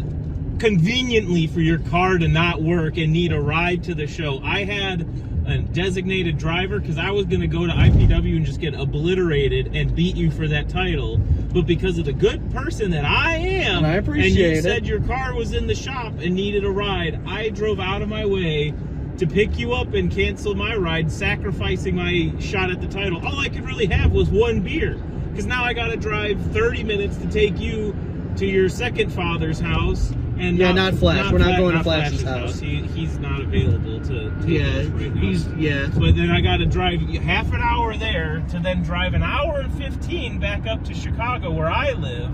conveniently for your car to not work and need a ride to the show. I had a designated driver because I was going to go to IPW and just get obliterated and beat you for that title. But because of the good person that I am, and I appreciate and you said your car was in the shop and needed a ride, I drove out of my way to pick you up and cancel my ride, sacrificing my shot at the title. All I could really have was one beer, because now I got to drive 30 minutes to take you to your second father's house. And not Flash. We're not going to Flash's house. He's not available to right now. But then I got to drive half an hour there to then drive an hour and 15 back up to Chicago where I live.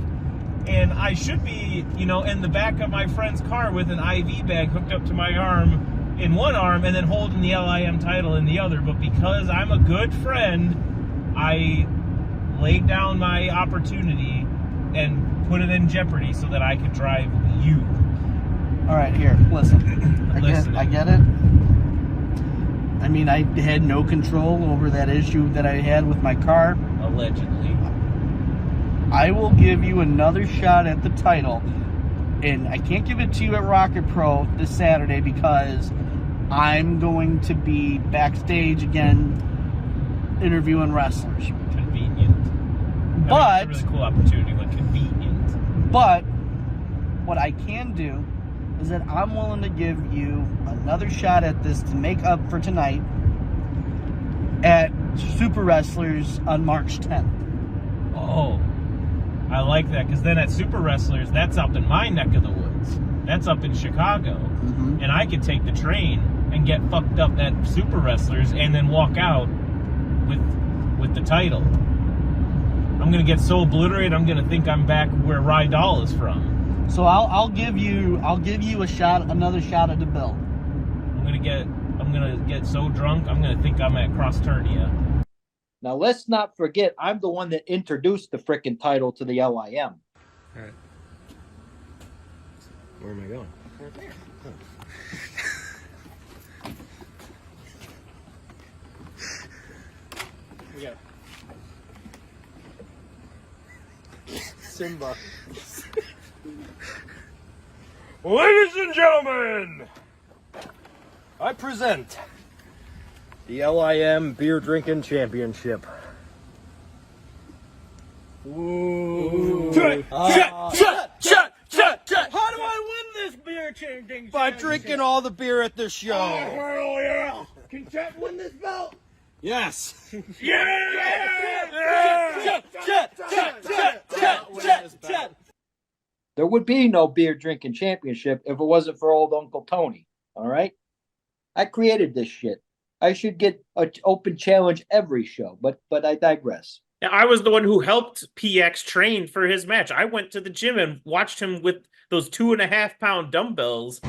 And I should be, in the back of my friend's car with an IV bag hooked up to my arm in one arm and then holding the LIM title in the other. But because I'm a good friend, I laid down my opportunity and put it in jeopardy so that I could drive you. All right, here, listen. I get it. I mean, I had no control over that issue that I had with my car. Allegedly. I will give you another shot at the title, and I can't give it to you at Rocket Pro this Saturday because I'm going to be backstage again interviewing wrestlers. Convenient. But it's a really cool opportunity, but convenient. But what I can do is that I'm willing to give you another shot at this to make up for tonight at Super Wrestlers on March 10th. Oh, I like that, because then at Super Wrestlers, that's up in my neck of the woods. That's up in Chicago. Mm-hmm. And I could take the train and get fucked up at Super Wrestlers and then walk out with the title. I'm going to get so obliterated, I'm going to think I'm back where Rydal is from. So I'll give you a shot, another shot at the bill. I'm I'm gonna get so drunk, I'm gonna think I'm at Cross Turnia. Now, let's not forget, I'm the one that introduced the frickin' title to the LIM. All right. Where am I going? Right there. We got Simba. Ladies and gentlemen, I present the LIM Beer Drinking Championship. Ooh. How do I win this beer changing? By drinking all the beer at the show. Hell yeah! Can Chet win this belt? Yes. There would be no beer drinking championship if it wasn't for old Uncle Tony. All right? I created this shit. I should get an open challenge every show, but I digress. Now, I was the one who helped PX train for his match. I went to the gym and watched him with those 2.5-pound dumbbells.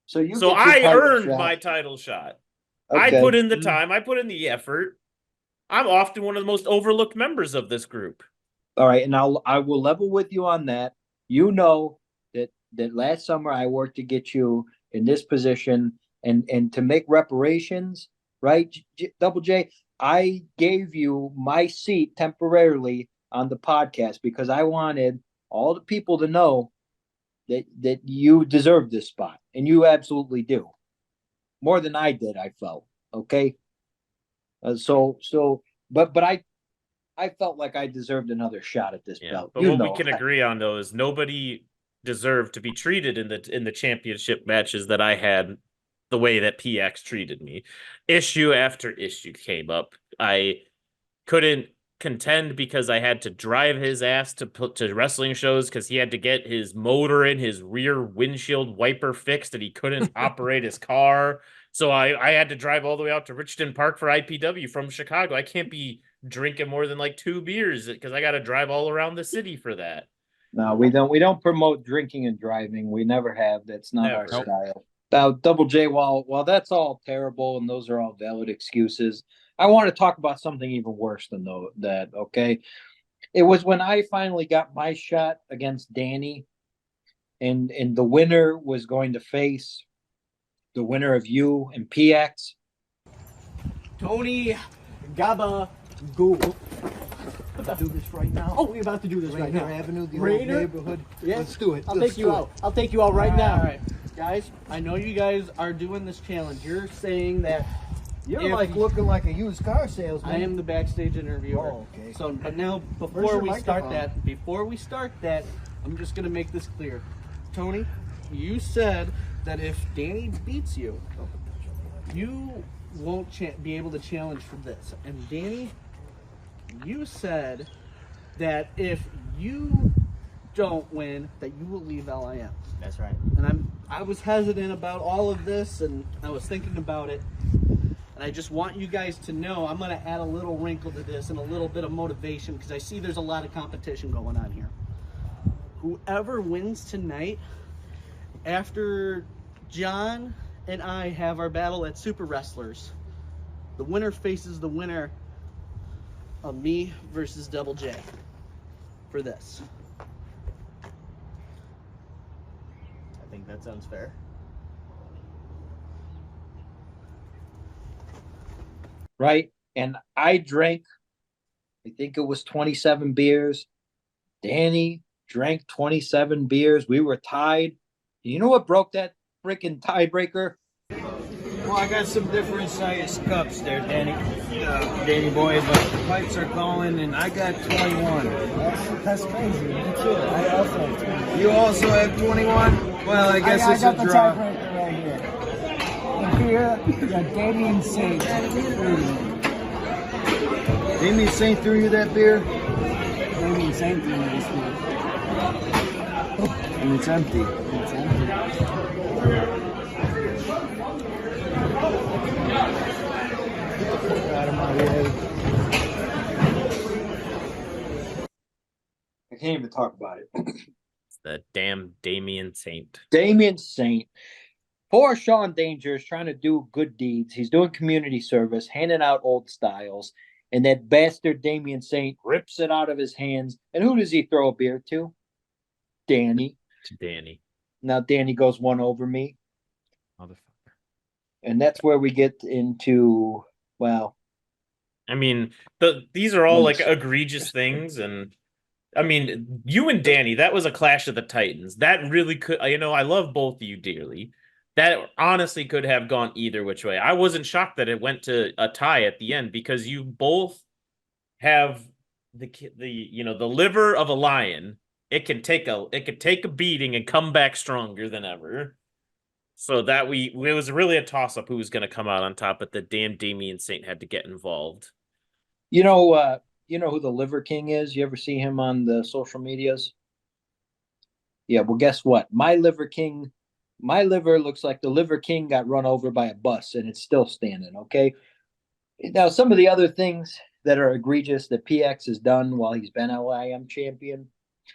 So I earned my title shot. Okay. I put in the time. I put in the effort. I'm often one of the most overlooked members of this group. All right, and I will level with you on that. You know that last summer I worked to get you in this position and to make reparations, right? Double J, I gave you my seat temporarily on the podcast because I wanted all the people to know that you deserve this spot, and you absolutely do. More than I did, I felt. Okay. But I felt like I deserved another shot at this belt. But what we can agree on though is nobody deserved to be treated in the championship matches that I had the way that PX treated me. Issue after issue came up. I couldn't contend because I had to drive his ass to wrestling shows because he had to get his motor in his rear windshield wiper fixed and he couldn't operate his car. So I had to drive all the way out to Richmond Park for IPW from Chicago. I can't be drinking more than like 2 beers because I got to drive all around the city for that. No, we don't promote drinking and driving. We never have. That's not our style. Now, Double J, while that's all terrible and those are all valid excuses, I want to talk about something even worse than that, okay? It was when I finally got my shot against Danny, and the winner was going to face the winner of you and PX. Tony Gaba Google. We're about to do this right now. Oh, we're about to do this right now. Avenue, the Rainer? old neighborhood. Yeah. Let's do it. I'll take you out. I'll take you out right now. All right. Guys, I know you guys are doing this challenge. You're saying that You're like looking like a used car salesman. I am the backstage interviewer. Oh, okay. So, but now before we start that, I'm just gonna make this clear. Tony, you said that if Danny beats you, you won't be able to challenge for this. And Danny, you said that if you don't win, that you will leave LIM. That's right. And I was hesitant about all of this, and I was thinking about it. And I just want you guys to know I'm going to add a little wrinkle to this and a little bit of motivation because I see there's a lot of competition going on here. Whoever wins tonight, after John and I have our battle at Super Wrestlers, the winner faces the winner of me versus Double J for this. I think that sounds fair. Right? And I drank, I think it was 27 beers. Danny drank 27 beers. We were tied. You know what broke that freaking tiebreaker? Well, I got some different size cups there, Danny. Danny boy, but the pipes are calling, and I got 21. That's crazy. Me too. I also have 21. You also have 21? Well, I guess it's I got a the draw. tiebreaker right here. And here, you got Damien Saint. Damien Saint threw you that beer? Damien Saint threw me this beer. And it's empty. It's empty. I can't even talk about it. It's the damn Damien Saint. Damien Saint. Poor Sean Danger is trying to do good deeds. He's doing community service, handing out old styles, and that bastard Damien Saint rips it out of his hands. And who does he throw a beer to? Danny. To Danny. Now Danny goes one over me. Motherfucker. And that's where we get into, well. I mean, these are all like egregious things, and I mean, you and Danny, that was a clash of the Titans. That really could, I love both of you dearly. That honestly could have gone either which way. I wasn't shocked that it went to a tie at the end because you both have the liver of a lion. It could take a beating and come back stronger than ever. So that it was really a toss up who was going to come out on top, but the damn Damien Saint had to get involved. You know who the Liver King is? You ever see him on the social medias? Yeah, well, guess what? My liver looks like the Liver King got run over by a bus, and it's still standing, okay? Now, some of the other things that are egregious that PX has done while he's been LIM champion,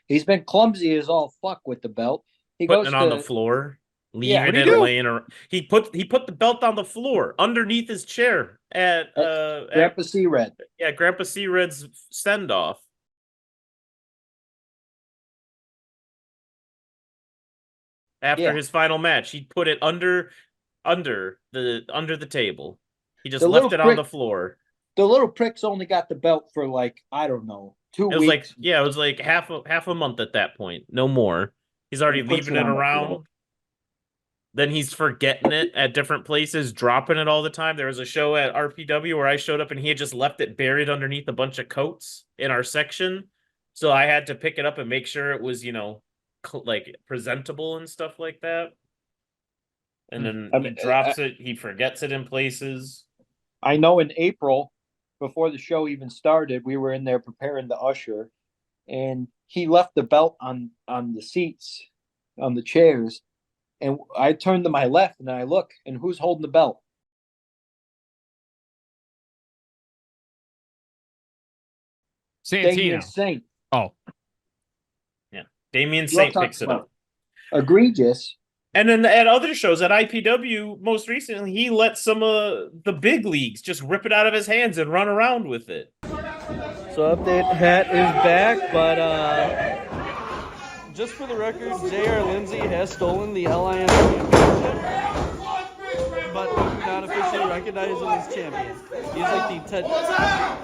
he's been clumsy as all fuck with the belt. He putting goes it on the floor, leaving it laying around. He put the belt on the floor underneath his chair at Grandpa C Red. Yeah, Grandpa C Red's send off. After his final match, he put it under the table. He just left it on the floor. The little prick's only got the belt for like, I don't know, 2 weeks. It was like half a month at that point, no more. He's already leaving it around. Then he's forgetting it at different places, dropping it all the time. There was a show at RPW where I showed up and he had just left it buried underneath a bunch of coats in our section. So I had to pick it up and make sure it was, like presentable and stuff like that. And then he drops it, he forgets it in places. I know in April, before the show even started, we were in there preparing the usher, and he left the belt on the seats, on the chairs, and I turned to my left and I look, and who's holding the belt? Santino. Saint. Oh. Yeah. Damien Saint picks it up. Egregious. And then at other shows, at IPW, most recently, he let some of the big leagues just rip it out of his hands and run around with it. So update, hat is back, but just for the record, J.R. Lindsay has stolen the LIM championship, but we do not officially recognize him as champion. He's like the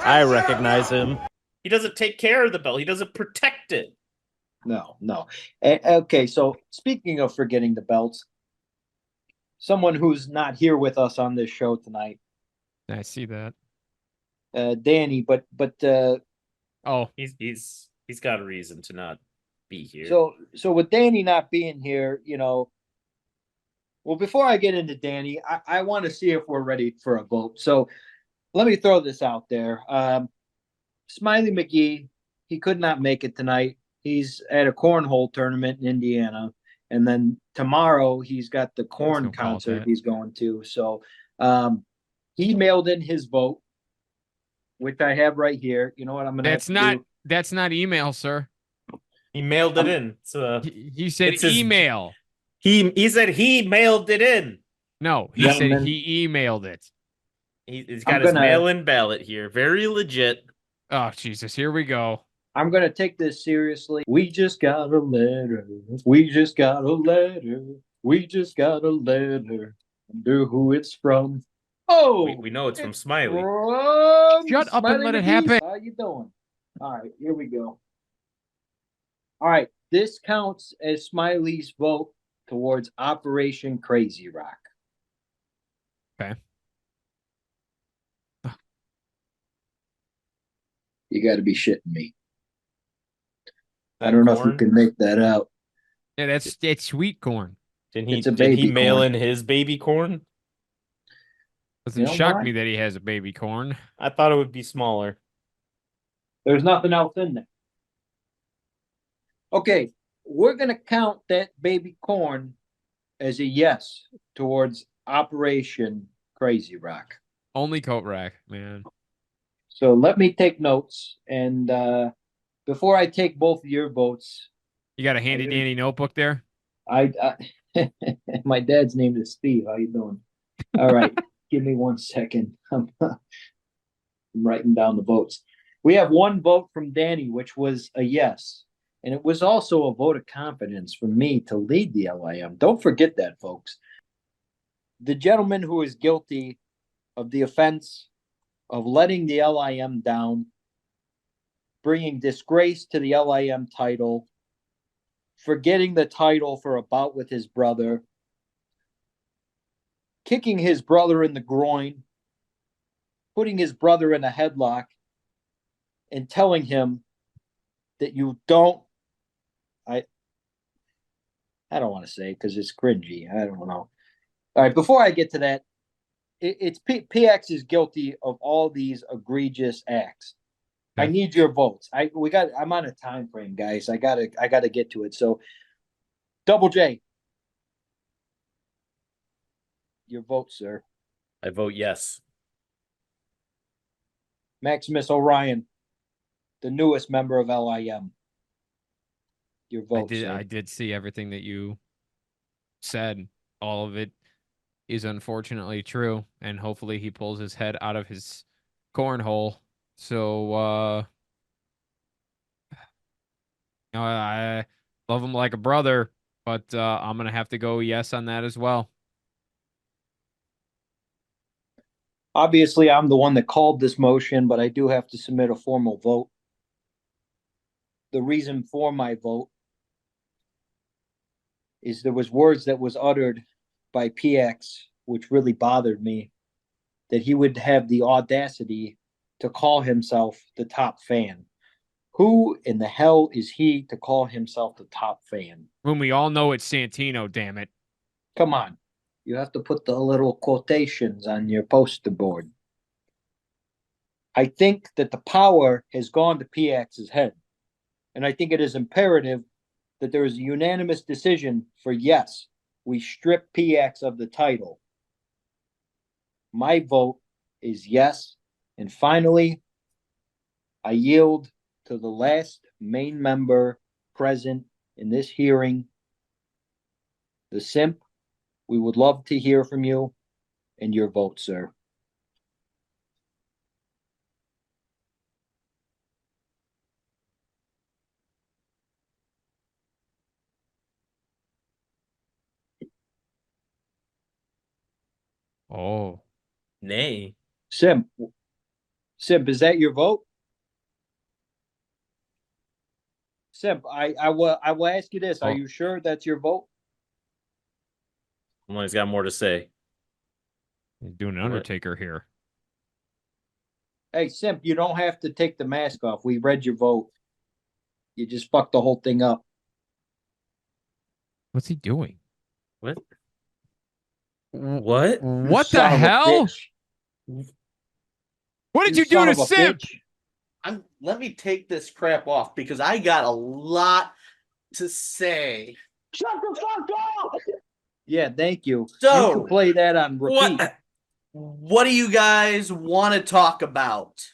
I recognize him. He doesn't take care of the belt. He doesn't protect it. No. Okay, so speaking of forgetting the belts, someone who's not here with us on this show tonight. I see that. Danny, but he's got a reason to not be here. So with Danny not being here, well, before I get into Danny, I want to see if we're ready for a vote. So let me throw this out there. Smiley McGee, he could not make it tonight. He's at a cornhole tournament in Indiana. And then tomorrow he's got the corn concert he's going to. So he mailed in his vote, which I have right here. You know what I'm going to That's not email, sir. He mailed it in. So he said email. He said he mailed it in. No, he said he emailed it. He's got his mail-in ballot here. Very legit. Oh, Jesus. Here we go. I'm going to take this seriously. We just got a letter. We just got a letter. We just got a letter. Wonder who it's from. Oh! We know it's from Smiley. Shut up and let it happen. How you doing? All right, here we go. All right, this counts as Smiley's vote towards Operation Crazy Rock. Okay. You got to be shitting me. I don't know if you can make that out. Yeah, that's sweet corn. Did he mail in his baby corn? Doesn't shock me that he has a baby corn. I thought it would be smaller. There's nothing else in there. Okay, we're going to count that baby corn as a yes towards Operation Crazy Rock. Only coat rack, man. So let me take notes. And before I take both of your votes, You got a handy dandy notebook there? I my dad's name is Steve. How you doing? All right. Give me 1 second. I'm writing down the votes. We have one vote from Danny, which was a yes. And it was also a vote of confidence for me to lead the LIM. Don't forget that, folks. The gentleman who is guilty of the offense of letting the LIM down, bringing disgrace to the LIM title, forgetting the title for a bout with his brother, kicking his brother in the groin, putting his brother in a headlock, and telling him that you don't, I don't want to say because it's cringy. I don't know. All right, before I get to that, it's PX is guilty of all these egregious acts. Yeah. I need your votes. I'm on a time frame, guys. I gotta get to it. So, Double J, your vote, sir. I vote yes. Maximus Orion, the newest member of LIM. Your vote, sir. I did see everything that you said. All of it is unfortunately true, and hopefully he pulls his head out of his cornhole. So, I love him like a brother, but I'm gonna have to go yes on that as well. Obviously, I'm the one that called this motion, but I do have to submit a formal vote. The reason for my vote is there was words that was uttered by PX, which really bothered me, that he would have the audacity to call himself the top fan. Who in the hell is he to call himself the top fan? When we all know it's Santino, damn it. Come on. You have to put the little quotations on your poster board. I think that the power has gone to PX's head. And I think it is imperative that there is a unanimous decision for yes, we strip PX of the title. My vote is yes. And finally, I yield to the last main member present in this hearing, the simp. We would love to hear from you and your vote, sir. Oh. Nay. Simp, is that your vote? Simp, I will ask you this. Are you sure that's your vote? Someone's got more to say. He's doing an Undertaker here. Hey, Simp, you don't have to take the mask off. We read your vote. You just fucked the whole thing up. What's he doing? What? What? What the hell? What did you do to Simp? Let me take this crap off because I got a lot to say. Shut the fuck up! Yeah, thank you. So, you can play that on repeat. What do you guys want to talk about?